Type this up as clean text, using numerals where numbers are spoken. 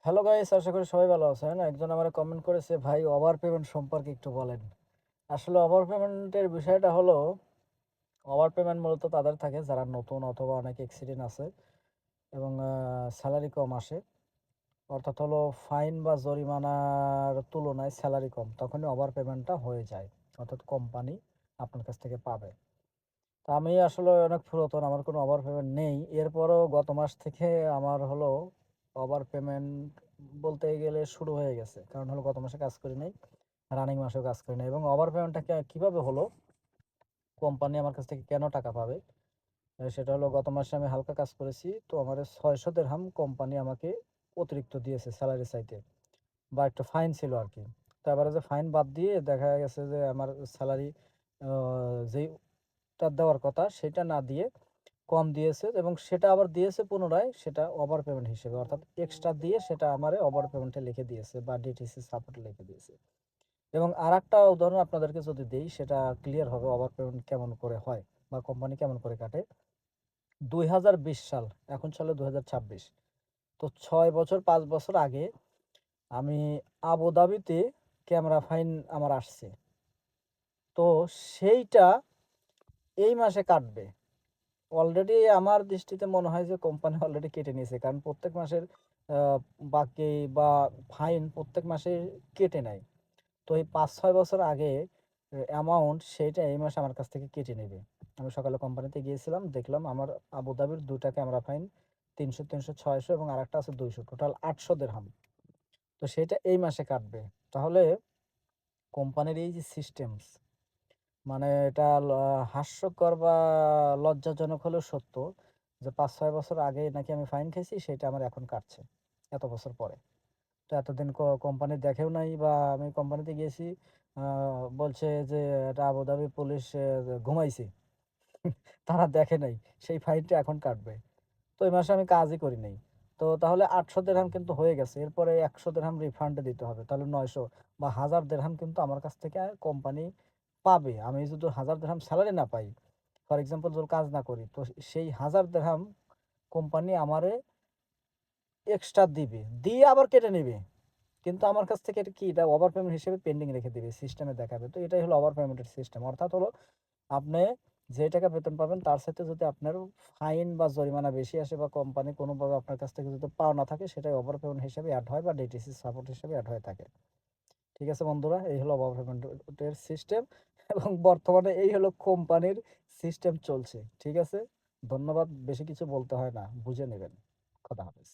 Hello guys, আশা করি সবাই ভালো আছেন। একজন আমার কমেন্ট করেছে, ভাই ওভার পেমেন্ট সম্পর্কে একটু বলেন। আসলে ওভার পেমেন্টের বিষয়টা হলো, ওভার পেমেন্ট মূলত তাদের থাকে যারা নতুন অথবা অনেক এক্সিডেন্ট আছে এবং স্যালারি কম আসে। অর্থাৎ হলো ফাইন বা জরিমানার তুলনায় স্যালারি কম, তখনই ওভার পেমেন্টটা হয়ে যায়। অর্থাৎ কোম্পানি আপনার কাছ থেকে পাবে। তো আমি আসলে অনেক পুরাতন, আমার কোনো ওভার পেমেন্ট নেই। এরপরও গত মাস থেকে আমার হলো ওভার পেমেন্ট বলতে গেলে শুরু হয়ে গেছে। কারণ হলো গত মাসে কাজ করি নাই, রানিং মাসেও কাজ করি নাই। এবং ওভার পেমেন্টটা কিভাবে হলো, কোম্পানি আমার কাছ থেকে কেন টাকা পাবে? সেটা হলো, গত মাসে আমি হালকা কাজ করেছি, তো আমার ৬০০ দিরহাম কোম্পানি আমাকে অতিরিক্ত দিয়েছে স্যালারি চাইতে, বা একটা ফাইন ছিল আরকি। তো এবারে যে ফাইন বাদ দিয়ে দেখা গেছে যে আমার স্যালারি যেইটা দেওয়ার কথা সেটা না দিয়ে কম দিয়েছে, এবং সেটা আবার দিয়েছে পুনরায় সেটা ওভার পেমেন্ট হিসেবে। অর্থাৎ এক্সট্রা দিয়ে সেটা আমারে ওভার পেমেন্টে লিখে দিয়েছে বা ডিটিসি সাপোর্টে লিখে দিয়েছে। এবং আরেকটা উদাহরণ আপনাদেরকে যদি দেই, সেটা ক্লিয়ার হবে ওভার পেমেন্ট কেমন করে হয় বা কোম্পানি কেমন করে কাটে। ২০২০ সাল, এখন চলে ২০২৬। তো ৬ বছর ৫ বছর আগে আমি আবুধাবিতে ক্যামেরা ফাইন আমার আসছে। তো সেইটা এই মাসে কাটবে। অলরেডি আমার দৃষ্টিতে মনে হয় যে কোম্পানি অলরেডি কেটে নিয়েছে। কারণ প্রত্যেক মাসের আ বাকি বা ফাইন প্রত্যেক মাসে কেটে নেয়। তো এই ৫-৬ বছর আগে অ্যামাউন্ট সেইটা এই মাসে আমার কাছ থেকে কেটে নেবে। আমি সকালে কোম্পানিতে গিয়েছিলাম, দেখলাম আমার আবুধাবির ২ টা ক্যামেরা ফাইন ৩০০, ৩০০, ৬০০ এবং আরেকটা আছে ২০০, টোটাল ৮০০ দিরহাম। তো সেইটা এই মাসে কাটবে। তাহলে কোম্পানির এই যে সিস্টেমস, মানে এটা হাস্যকর বা লজ্জাজনক হলেও সত্য যে ৫-৬ বছর আগে নাকি আমি ফাইন খাইছি, সেটা আমার এখন কাটছে এত বছর পরে। তো এতদিন কোম্পানি দেখেও নাই, বা আমি কোম্পানিতে গিয়েছি, আ বলছে যে এটা আবুধাবি পুলিশ ঘুমাইছে। তারা দেখে নাই। সেই ফাইনটা এখন কাটবে। তো এই মাসে আমি কাজই করি নাই। তো তাহলে ৮০০ দিরহাম কিন্তু হয়ে গেছে। এরপরে ১০০ দিরহাম রিফান্ড দিতে হবে। তাহলে ৯০০ বা ১০০০ দিরহাম কিন্তু আমার কাছ থেকে কোম্পানি পাবে। আমি যদি ১০০০ দিরহাম সেলারি না পাই, ফর এক্সাম্পল যদি কাজ না করি, তো সেই ১০০০ দিরহাম কোম্পানি আমারে এক্সট্রা দিবে। দিয়ে আবার কেটে নিবে। কিন্তু আমার কাছ থেকে এটা কি, এটা ওভার পেমেন্ট হিসেবে পেন্ডিং রেখে দিবে, সিস্টেমে দেখাবে। তো এটাই হলো ওভার পেমেন্টের সিস্টেম। অর্থাৎ হলো, আপনি যে টাকা বেতন পাবেন তার সাথে যদি আপনার ফাইন বা জরিমানা বেশি আসে, বা কোম্পানি কোনোভাবে আপনার কাছ থেকে যদি পাওনা থাকে, সেটাই ওভার পেমেন্ট হিসেবে এড হয় বা ডিটিসি সাপোর্ট হিসেবে এড হয়ে থাকে। ঠিক আছে বন্ধুরা? এই হলো ওভার পেমেন্টের সিস্টেম এবং বর্তমানে এই হলো কোম্পানির সিস্টেম চলছে। ঠিক আছে? ধন্যবাদ। বেশি কিছু বলতে হয় না। বুঝে নেবেন। খোদা হাফেজ।